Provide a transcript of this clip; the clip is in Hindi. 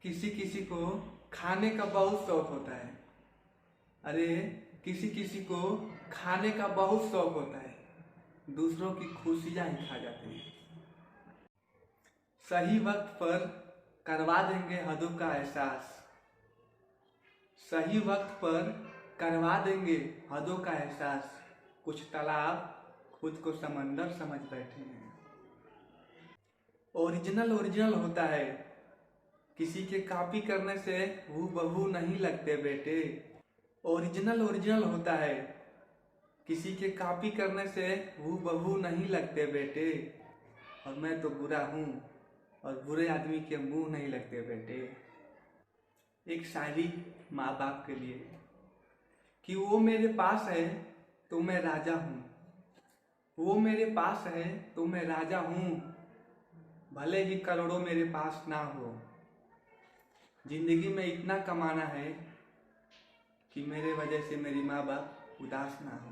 किसी किसी को खाने का बहुत शौक होता है। अरे किसी किसी को खाने का बहुत शौक होता है, दूसरों की खुशियां ही खा जाते हैं। सही वक्त पर करवा देंगे हदों का एहसास, सही वक्त पर करवा देंगे हदों का एहसास। कुछ तालाब खुद को समंदर समझ बैठे हैं। ओरिजिनल ओरिजिनल होता है, किसी के कॉपी करने से हूबहू नहीं लगते बेटे। ओरिजिनल ओरिजिनल होता है, किसी के कॉपी करने से हूबहू नहीं लगते बेटे। और मैं तो बुरा हूँ और बुरे आदमी के मुंह नहीं लगते बेटे। एक शायरी माँ बाप के लिए कि वो मेरे पास है तो मैं राजा हूँ, वो मेरे पास है तो मैं राजा हूँ। भले ही करोड़ों मेरे पास ना हो, जिंदगी में इतना कमाना है कि मेरे वजह से मेरी माँ बाप उदास ना हो।